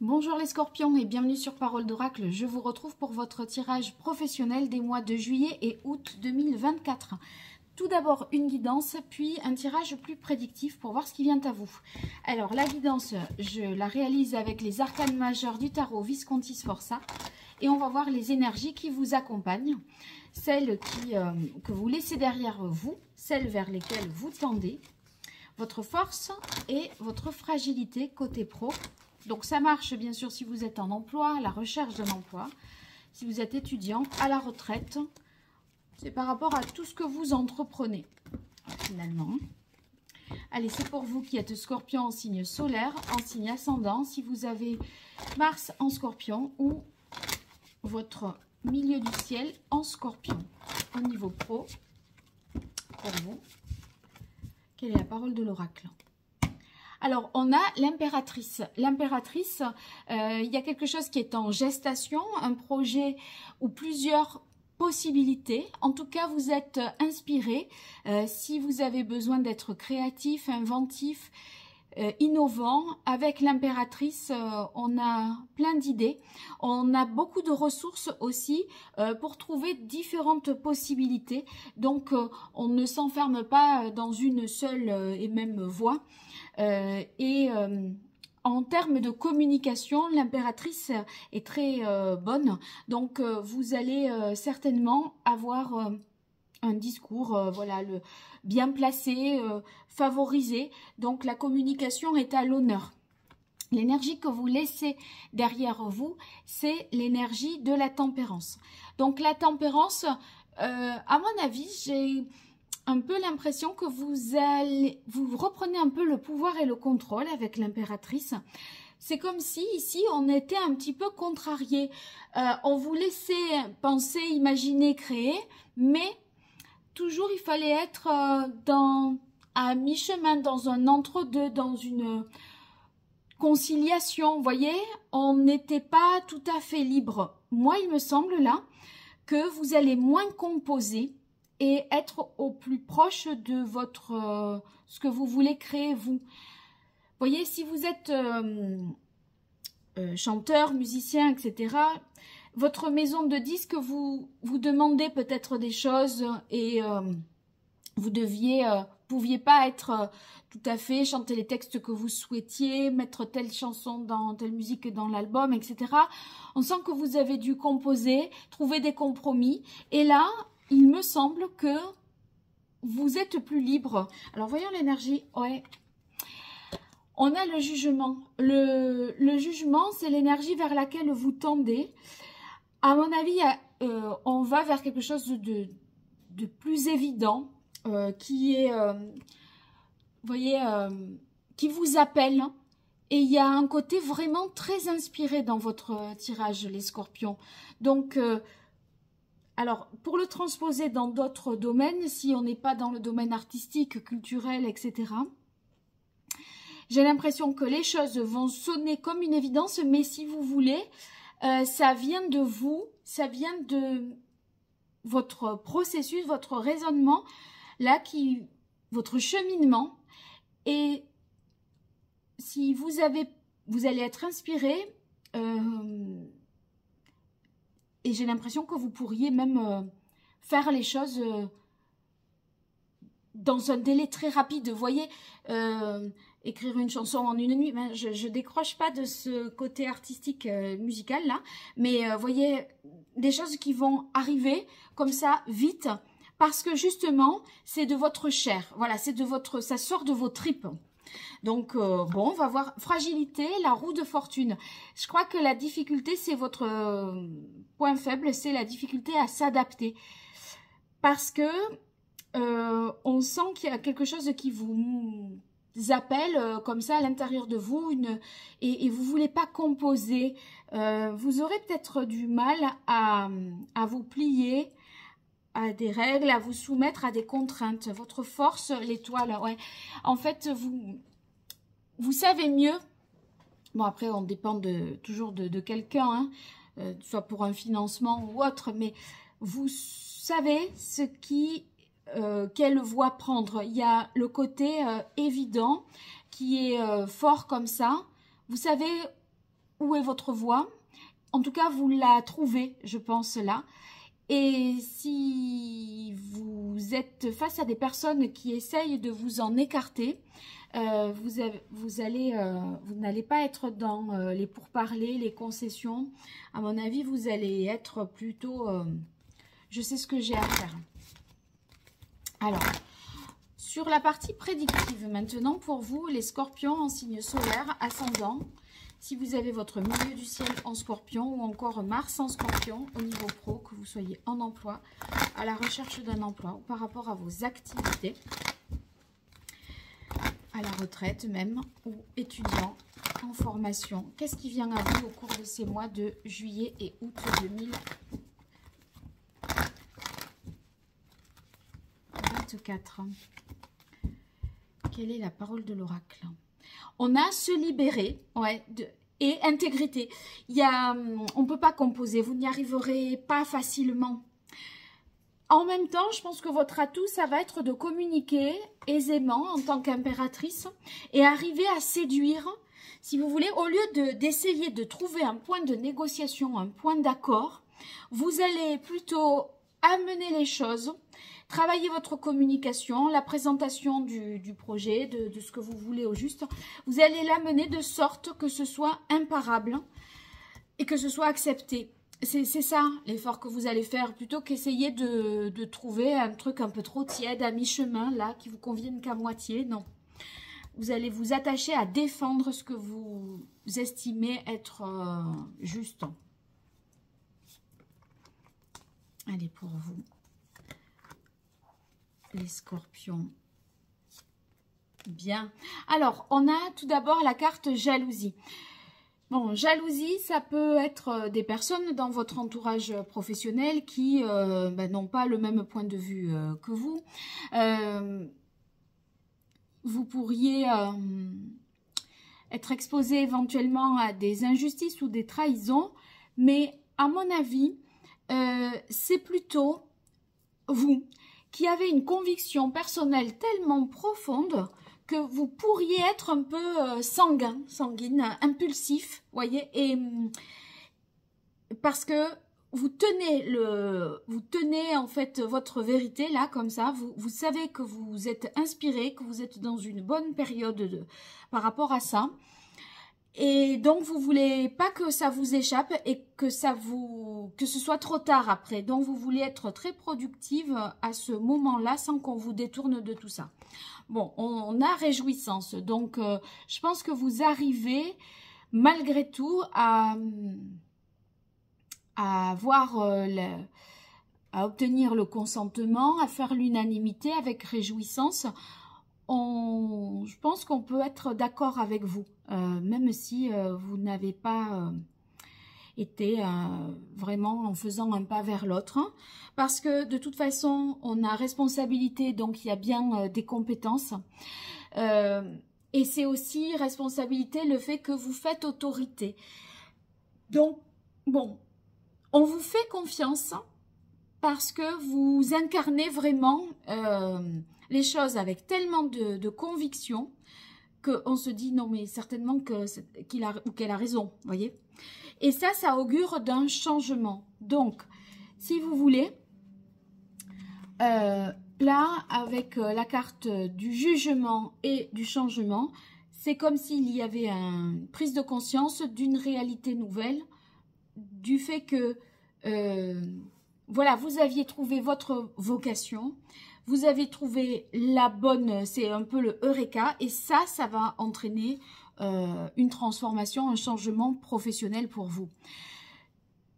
Bonjour les scorpions et bienvenue sur Parole d'Oracle. Je vous retrouve pour votre tirage professionnel des mois de juillet et août 2024. Tout d'abord une guidance, puis un tirage plus prédictif pour voir ce qui vient à vous. Alors la guidance, je la réalise avec les arcanes majeurs du tarot Visconti Sforza. Et on va voir les énergies qui vous accompagnent, celles que vous laissez derrière vous, celles vers lesquelles vous tendez, votre force et votre fragilité côté pro. Donc ça marche bien sûr si vous êtes en emploi, à la recherche d'un emploi, si vous êtes étudiant, à la retraite. C'est par rapport à tout ce que vous entreprenez finalement. Allez, c'est pour vous qui êtes scorpion en signe solaire, en signe ascendant, si vous avez Mars en scorpion ou votre milieu du ciel en scorpion. Au niveau pro, pour vous, quelle est la parole de l'oracle? Alors, on a l'impératrice. L'impératrice, il y a quelque chose qui est en gestation, un projet ou plusieurs possibilités. En tout cas, vous êtes inspiré. Si vous avez besoin d'être créatif, inventif, innovant, avec l'impératrice, on a plein d'idées. On a beaucoup de ressources aussi pour trouver différentes possibilités. Donc, on ne s'enferme pas dans une seule et même voie. En termes de communication, l'impératrice est très bonne. Donc, vous allez certainement avoir un discours voilà, bien placé, favorisé. Donc, la communication est à l'honneur. L'énergie que vous laissez derrière vous, c'est l'énergie de la tempérance. Donc, la tempérance, à mon avis, j'ai un peu l'impression que vous reprenez un peu le pouvoir et le contrôle avec l'impératrice. C'est comme si ici on était un petit peu contrarié. On vous laissait penser, imaginer, créer, mais toujours il fallait être à mi-chemin, dans un entre-deux, dans une conciliation. Vous voyez, on n'était pas tout à fait libre. Moi, il me semble là que vous allez moins composer et être au plus proche de votre ce que vous voulez créer vous. Voyez, si vous êtes chanteur, musicien, etc., votre maison de disques vous demandez peut-être des choses et vous pouviez pas être tout à fait, chanter les textes que vous souhaitiez, mettre telle chanson dans telle musique dans l'album, etc. On sent que vous avez dû composer, trouver des compromis. Et là, il me semble que vous êtes plus libre. Alors, voyons l'énergie. Ouais. On a le jugement. Le jugement, c'est l'énergie vers laquelle vous tendez. À mon avis, on va vers quelque chose de plus évident, qui est, vous voyez, qui vous appelle. Et il y a un côté vraiment très inspiré dans votre tirage, les scorpions. Donc, alors, pour le transposer dans d'autres domaines, si on n'est pas dans le domaine artistique, culturel, etc., j'ai l'impression que les choses vont sonner comme une évidence, mais si vous voulez, ça vient de vous, ça vient de votre processus, votre raisonnement, là, votre cheminement. Et si vous allez être inspiré, et j'ai l'impression que vous pourriez même faire les choses dans un délai très rapide. Vous voyez, écrire une chanson en une nuit, ben, je décroche pas de ce côté artistique musical là. Mais vous voyez, des choses qui vont arriver comme ça, vite. Parce que justement, c'est de votre chair. Voilà, ça sort de vos tripes. Donc, bon, on va voir fragilité, la roue de fortune. Je crois que la difficulté, c'est votre point faible, c'est la difficulté à s'adapter. Parce que on sent qu'il y a quelque chose qui vous appelle comme ça à l'intérieur de vous, et vous ne voulez pas composer. Vous aurez peut-être du mal à vous plier à des règles, à vous soumettre à des contraintes. Votre force, l'étoile, ouais. En fait, vous savez mieux. Bon, après, on dépend toujours de quelqu'un, hein, soit pour un financement ou autre, mais vous savez quelle voie prendre. Il y a le côté évident qui est fort comme ça. Vous savez où est votre voie. En tout cas, vous la trouvez, je pense, là. Et si vous êtes face à des personnes qui essayent de vous en écarter, vous n'allez pas être dans les pourparlers, les concessions. À mon avis, vous allez être plutôt... je sais ce que j'ai à faire. Alors, sur la partie prédictive, maintenant, pour vous, les scorpions en signe solaire, ascendant, si vous avez votre milieu du ciel en scorpion ou encore Mars en scorpion au niveau pro, que vous soyez en emploi, à la recherche d'un emploi ou par rapport à vos activités, à la retraite même, ou étudiant en formation. Qu'est-ce qui vient à vous au cours de ces mois de juillet et août 2024? Quelle est la parole de l'oracle? On a se libérer, ouais, et intégrité. On ne peut pas composer, vous n'y arriverez pas facilement. En même temps, je pense que votre atout, ça va être de communiquer aisément en tant qu'impératrice et arriver à séduire, si vous voulez, au lieu d'essayer de trouver un point de négociation, un point d'accord, vous allez plutôt amener les choses, travailler votre communication, la présentation du projet, de ce que vous voulez au juste. Vous allez l'amener de sorte que ce soit imparable et que ce soit accepté. C'est ça l'effort que vous allez faire, plutôt qu'essayer de trouver un truc un peu trop tiède à mi-chemin, là, qui vous convienne qu'à moitié. Non. Vous allez vous attacher à défendre ce que vous estimez être juste. Allez, pour vous, les scorpions. Bien. Alors, on a tout d'abord la carte jalousie. Bon, jalousie, ça peut être des personnes dans votre entourage professionnel qui n'ont pas le même point de vue que vous. Vous pourriez être exposé éventuellement à des injustices ou des trahisons, mais à mon avis, c'est plutôt vous qui avez une conviction personnelle tellement profonde que vous pourriez être un peu sanguine, impulsif, voyez, et parce que vous tenez en fait votre vérité là, comme ça, vous savez que vous êtes inspiré, que vous êtes dans une bonne période par rapport à ça. Et donc, vous voulez pas que ça vous échappe et que ce soit trop tard après. Donc, vous voulez être très productive à ce moment-là sans qu'on vous détourne de tout ça. Bon, on a réjouissance. Donc, je pense que vous arrivez malgré tout à obtenir le consentement, à faire l'unanimité avec réjouissance. Je pense qu'on peut être d'accord avec vous, même si vous n'avez pas été vraiment en faisant un pas vers l'autre, hein, parce que de toute façon, on a responsabilité, donc il y a bien des compétences, et c'est aussi responsabilité le fait que vous faites autorité. Donc, bon, on vous fait confiance parce que vous incarnez vraiment les choses avec tellement de conviction qu'on se dit non mais certainement qu'elle a raison, voyez. Et ça augure d'un changement. Donc, si vous voulez, là avec la carte du jugement et du changement, c'est comme s'il y avait une prise de conscience d'une réalité nouvelle, du fait que voilà, vous aviez trouvé votre vocation. Vous avez trouvé la bonne, c'est un peu le Eureka, et ça va entraîner une transformation, un changement professionnel pour vous.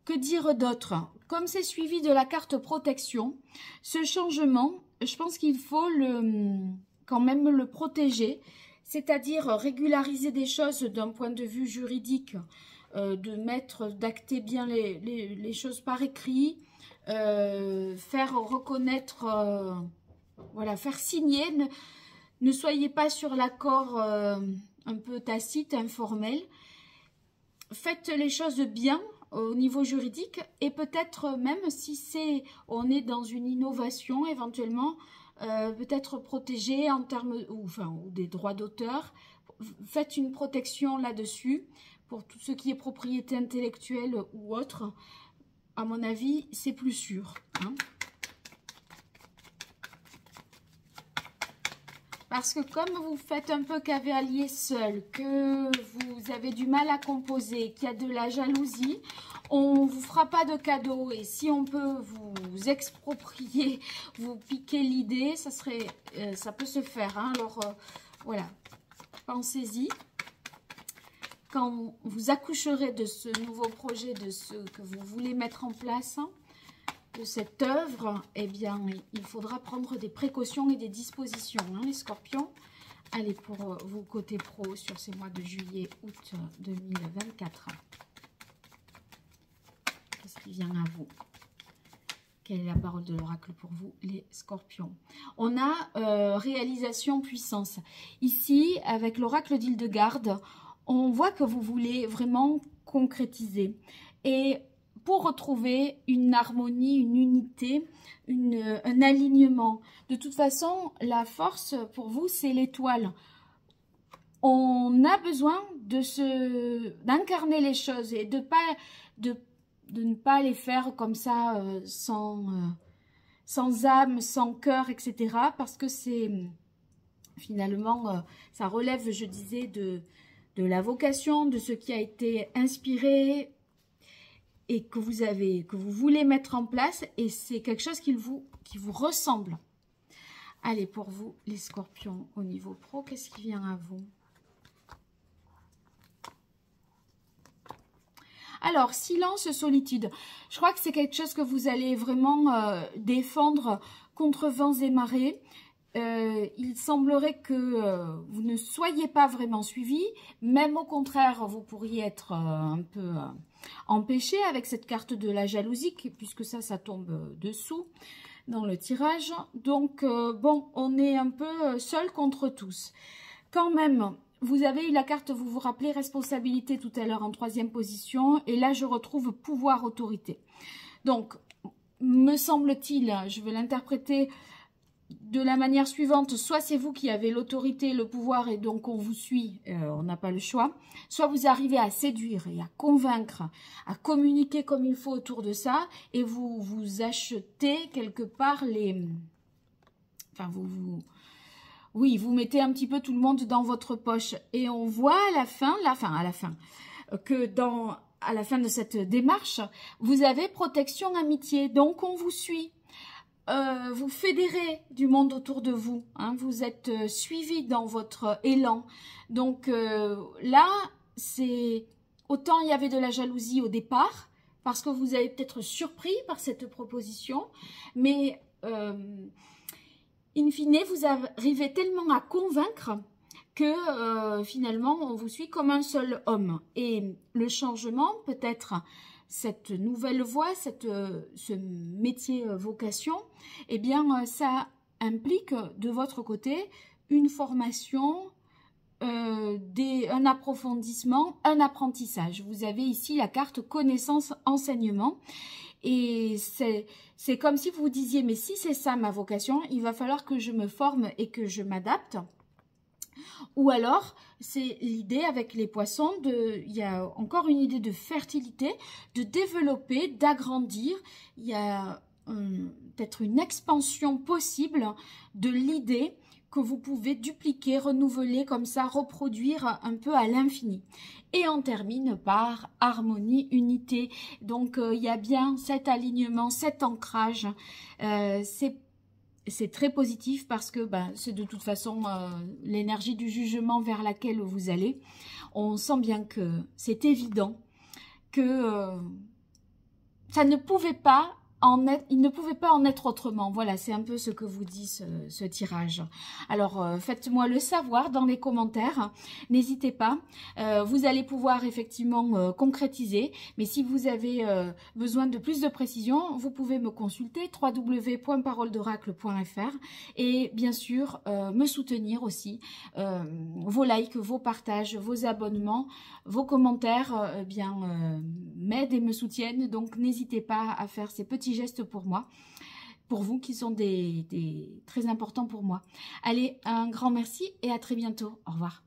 Que dire d'autre? Comme c'est suivi de la carte protection, ce changement, je pense qu'il faut quand même le protéger, c'est-à-dire régulariser des choses d'un point de vue juridique, d'acter bien les choses par écrit, faire reconnaître, voilà, faire signer, ne soyez pas sur l'accord un peu tacite, informel, faites les choses bien au niveau juridique et peut-être même si on est dans une innovation éventuellement, peut-être protégé en termes ou des droits d'auteur, faites une protection là-dessus pour tout ce qui est propriété intellectuelle ou autre, à mon avis, c'est plus sûr. Hein. Parce que comme vous faites un peu cavalier seul, que vous avez du mal à composer, qu'il y a de la jalousie, on ne vous fera pas de cadeau. Et si on peut vous exproprier, vous piquer l'idée, ça peut se faire. Hein. Alors, voilà, pensez-y. Quand vous accoucherez de ce nouveau projet, de ce que vous voulez mettre en place, hein, de cette œuvre, eh bien, il faudra prendre des précautions et des dispositions, hein, les scorpions. Allez, pour vous, côté pro, sur ces mois de juillet, août 2024. Qu'est-ce qui vient à vous? Quelle est la parole de l'oracle pour vous, les scorpions? On a réalisation, puissance. Ici, avec l'oracle d'Hildegarde, on voit que vous voulez vraiment concrétiser. Et pour retrouver une harmonie, une unité, un alignement. De toute façon, la force pour vous, c'est l'étoile. On a besoin d'incarner les choses et de ne pas les faire comme ça, sans âme, sans cœur, etc. Parce que c'est finalement, ça relève, je disais, de la vocation, de ce qui a été inspiré et que vous voulez mettre en place, et c'est quelque chose qui vous ressemble. Allez, pour vous, les scorpions, au niveau pro, qu'est-ce qui vient à vous? Alors, silence, solitude. Je crois que c'est quelque chose que vous allez vraiment défendre contre vents et marées. Il semblerait que vous ne soyez pas vraiment suivi, même au contraire, vous pourriez être un peu empêché avec cette carte de la jalousie, puisque ça tombe dessous dans le tirage. Donc, bon, on est un peu seul contre tous. Quand même, vous avez eu la carte, vous vous rappelez, responsabilité tout à l'heure en 3e position, et là, je retrouve pouvoir, autorité. Donc, me semble-t-il, je vais l'interpréter de la manière suivante, soit c'est vous qui avez l'autorité, le pouvoir et donc on vous suit, on n'a pas le choix, soit vous arrivez à séduire et à convaincre, à communiquer comme il faut autour de ça et vous achetez quelque part les... Enfin, oui, vous mettez un petit peu tout le monde dans votre poche et on voit à la fin, que à la fin de cette démarche, vous avez protection amitié, donc on vous suit. Vous fédérez du monde autour de vous, hein, vous êtes suivi dans votre élan. Donc là, c'est autant il y avait de la jalousie au départ, parce que vous avez peut-être surpris par cette proposition, mais in fine, vous arrivez tellement à convaincre que finalement, on vous suit comme un seul homme. Et le changement, peut-être... cette nouvelle voie, ce métier vocation, eh bien, ça implique de votre côté une formation, un approfondissement, un apprentissage. Vous avez ici la carte connaissance-enseignement. Et c'est comme si vous disiez, mais si c'est ça ma vocation, il va falloir que je me forme et que je m'adapte. Ou alors, c'est l'idée avec les poissons, il y a encore une idée de fertilité, de développer, d'agrandir. Il y a peut-être une expansion possible de l'idée que vous pouvez dupliquer, renouveler, comme ça, reproduire un peu à l'infini. Et on termine par harmonie, unité. Donc, il y a bien cet alignement, cet ancrage. C'est très positif parce que c'est de toute façon l'énergie du jugement vers laquelle vous allez. On sent bien que c'est évident que ça ne pouvait pas il ne pouvait pas en être autrement. Voilà, c'est un peu ce que vous dit ce tirage. Alors, faites-moi le savoir dans les commentaires. N'hésitez pas. Vous allez pouvoir effectivement concrétiser. Mais si vous avez besoin de plus de précision, vous pouvez me consulter www.paroledoracle.fr et bien sûr, me soutenir aussi. Vos likes, vos partages, vos abonnements, vos commentaires m'aident et me soutiennent. Donc, n'hésitez pas à faire ces petits gestes pour moi, pour vous qui sont très importants pour moi. Allez, un grand merci et à très bientôt. Au revoir.